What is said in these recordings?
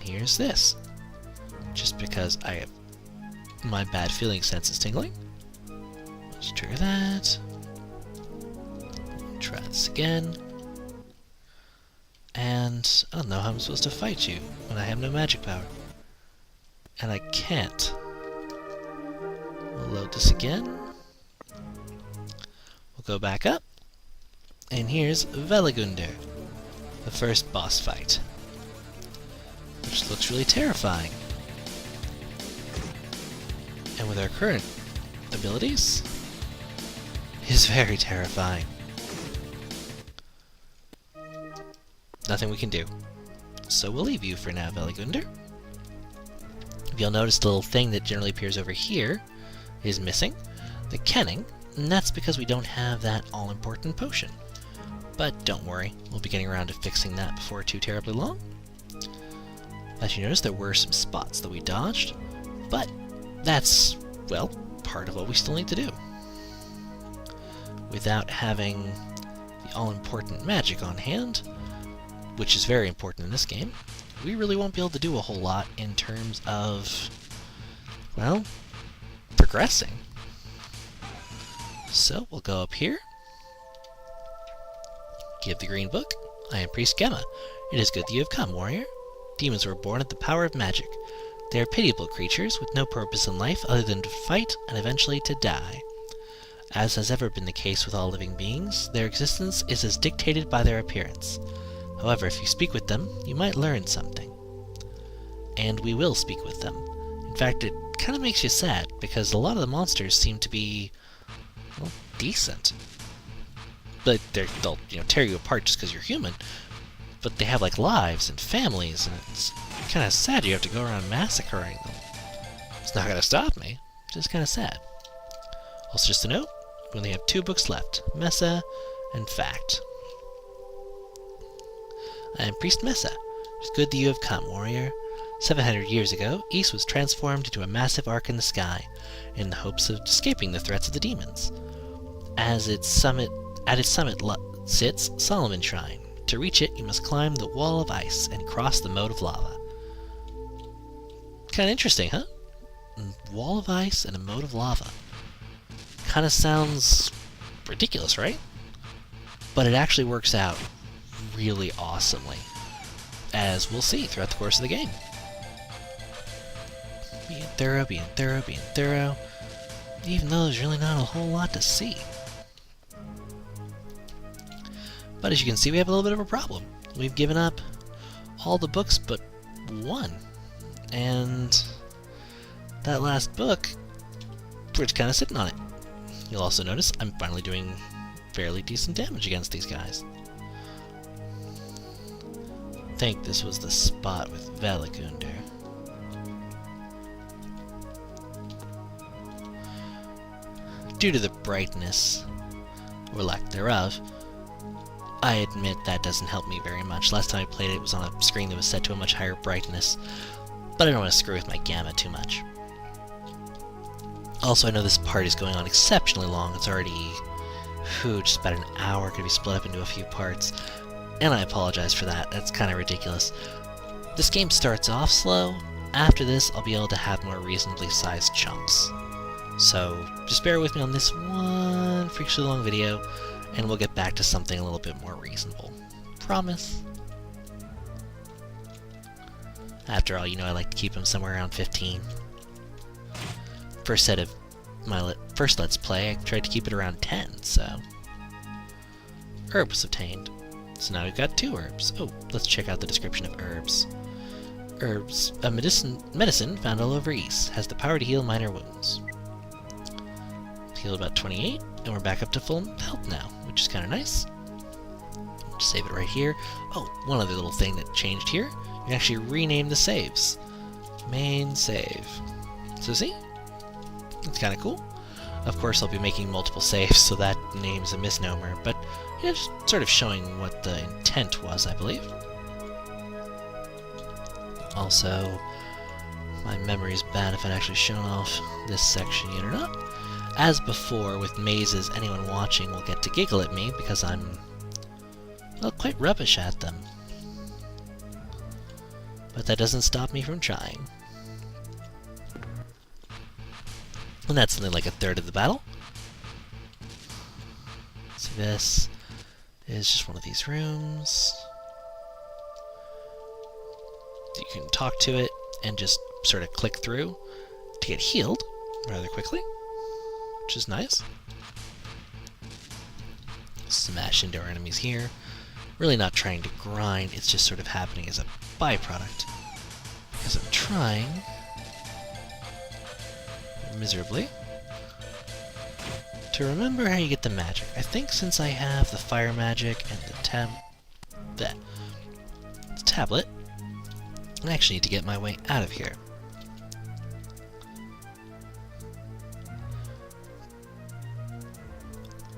here's this. Just because I have my bad feeling sense is tingling. Let's trigger that. Try this again. And I don't know how I'm supposed to fight you when I have no magic power. And I can't. We'll load this again. We'll go back up. And here's Veligunder, the first boss fight. Which looks really terrifying. And with our current abilities, is very terrifying. Nothing we can do. So we'll leave you for now, Veligunder. If you'll notice, the little thing that generally appears over here is missing, the kenning, and that's because we don't have that all-important potion. But don't worry, we'll be getting around to fixing that before too terribly long. As you notice, there were some spots that we dodged, but that's, well, part of what we still need to do. Without having the all-important magic on hand, which is very important in this game, we really won't be able to do a whole lot in terms of, well, progressing. So we'll go up here, give the green book. I am Priest Gemma. It is good that you have come, warrior. Demons were born at the power of magic. They are pitiable creatures with no purpose in life other than to fight and eventually to die. As has ever been the case with all living beings, their existence is as dictated by their appearance. However, if you speak with them, you might learn something. And we will speak with them. In fact, it kind of makes you sad, because a lot of the monsters seem to be, well, decent. But they'll tear you apart just because you're human. But they have, like, lives and families, and it's kind of sad you have to go around massacring them. It's not going to stop me. It's just kind of sad. Also, just a note, we only have 2 books left, Mesa and Fact. I am Priest Mesa. It is good that you have come, warrior. 700 years ago, East was transformed into a massive arc in the sky, in the hopes of escaping the threats of the demons. At its summit sits Solomon Shrine. To reach it, you must climb the wall of ice and cross the moat of lava. Kinda interesting, huh? A wall of ice and a moat of lava. Kinda sounds ridiculous, right? But it actually works out really awesomely, as we'll see throughout the course of the game. Being thorough, being thorough, being thorough, even though there's really not a whole lot to see. But as you can see, we have a little bit of a problem. We've given up all the books but one. And that last book, we're just kind of sitting on it. You'll also notice I'm finally doing fairly decent damage against these guys. I think this was the spot with Veligunder. Due to the brightness, or lack thereof, I admit that doesn't help me very much. Last time I played it, it was on a screen that was set to a much higher brightness, but I don't want to screw with my gamma too much. Also, I know this part is going on exceptionally long. It's already, just about an hour, could be split up into a few parts, and I apologize for that. That's kind of ridiculous. This game starts off slow. After this, I'll be able to have more reasonably sized chunks. So, just bear with me on this one freakishly long video, and we'll get back to something a little bit more reasonable. Promise. After all, I like to keep them somewhere around 15. First set of my first Let's Play, I tried to keep it around 10, so... Herb was obtained. So now we've got 2 herbs. Oh, let's check out the description of herbs. Herbs, a medicine found all over East, has the power to heal minor wounds. Healed about 28, and we're back up to full health now, which is kind of nice. Just save it right here. Oh, one other little thing that changed here. You can actually rename the saves. Main save. So see? It's kind of cool. Of course, I'll be making multiple saves, so that name's a misnomer, but just sort of showing what the intent was, I believe. Also, my memory's bad if I'd actually shown off this section yet or not. As before, with mazes, anyone watching will get to giggle at me because I'm, well, quite rubbish at them. but that doesn't stop me from trying. And that's something like a third of the battle. So this is just one of these rooms. You can talk to it and just sort of click through to get healed rather quickly, which is nice. Smash into our enemies here. Really not trying to grind, it's just sort of happening as a byproduct. Because I'm trying miserably to remember how you get the magic. I think since I have the fire magic and the tablet, I actually need to get my way out of here.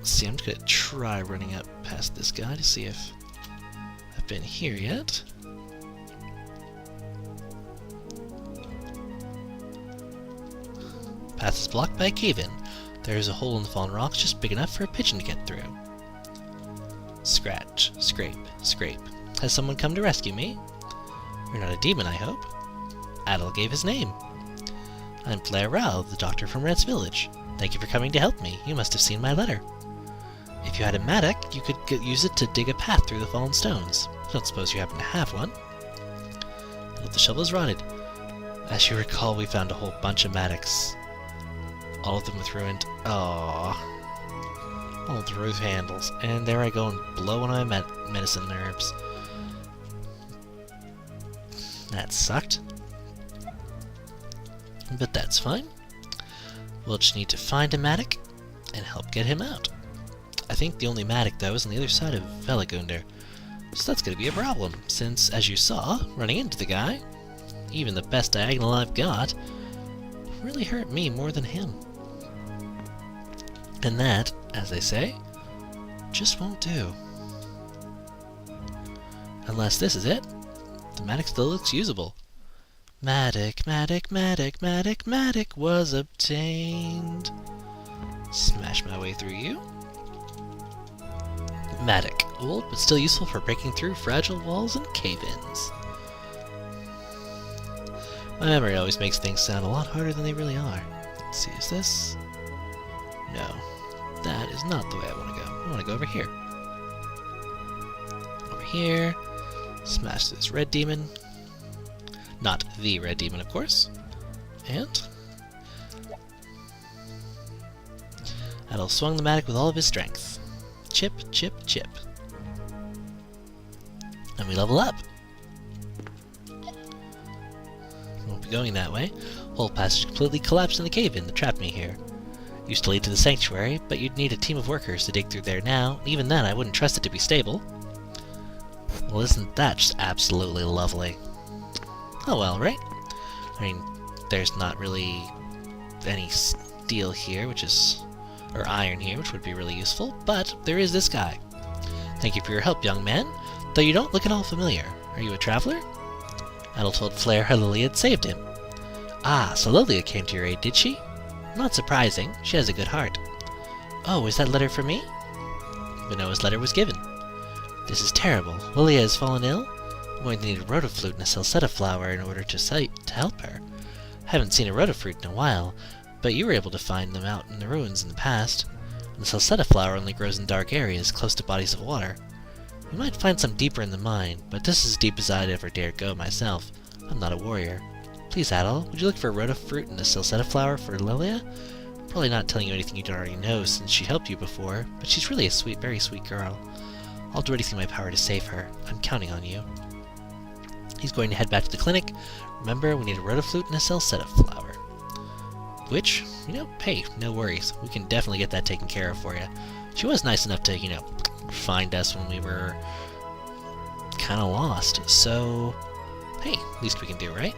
See, I'm just gonna try running up past this guy to see if I've been here yet. Path is blocked by a cave-in. There's a hole in the fallen rocks just big enough for a pigeon to get through. Scratch, scrape, scrape. Has someone come to rescue me? You're not a demon, I hope. Adel gave his name. I'm Flair Rao, the doctor from Rance Village. Thank you for coming to help me. You must have seen my letter. If you had a mattock, you could use it to dig a path through the fallen stones. I don't suppose you happen to have one. But the shovel is rotted. As you recall, we found a whole bunch of mattocks. All of them with ruined... Aww. All with roof handles. And there I go and blow one of my medicine herbs. That sucked. But that's fine. We'll just need to find a mattock and help get him out. I think the only mattock, though, is on the other side of Veligundr. So that's going to be a problem, since, as you saw, running into the guy, even the best diagonal I've got, really hurt me more than him. And that, as they say, just won't do. Unless this is it. The mattock still looks usable. Mattock, mattock, mattock, mattock, mattock was obtained. Smash my way through you. Mattock, old but still useful for breaking through fragile walls and cave-ins. My memory always makes things sound a lot harder than they really are. Let's see, is this? No, that is not the way I want to go. I want to go over here. Over here. Smash this red demon. Not the red demon, of course. And Adel swung the mattock with all of his strength. Chip, chip, chip. And we level up. Won't be going that way. Whole passage completely collapsed in the cave-in that trapped me here. Used to lead to the sanctuary, but you'd need a team of workers to dig through there now. Even then, I wouldn't trust it to be stable. Well, isn't that just absolutely lovely? Oh well, right? I mean, there's not really any steel here, or iron here, which would be really useful, but there is this guy. Thank you for your help, young man, though you don't look at all familiar. Are you a traveler? Adel told Flair how Lilia had saved him. Ah, so Lilia came to your aid, did she? Not surprising, she has a good heart. Oh, is that letter for me? Minoa's letter was given. This is terrible. Lilia has fallen ill? I'm going to need a rotoflute and a salsetta flower in order to help her. I haven't seen a rotofruit in a while, but you were able to find them out in the ruins in the past. And the salsetta flower only grows in dark areas, close to bodies of water. We might find some deeper in the mine, but this is as deep as I'd ever dare go myself. I'm not a warrior. Please, Adel, would you look for a rotofruit and a salsetta flower for Lilia? I'm probably not telling you anything you don't already know, since she helped you before, but she's really a sweet, very sweet girl. I'll do anything in my power to save her. I'm counting on you. He's going to head back to the clinic. Remember, we need a rotoflute and a salsetta flower. Which, hey, no worries. We can definitely get that taken care of for you. She was nice enough to, find us when we were kind of lost. So, hey, least we can do, right?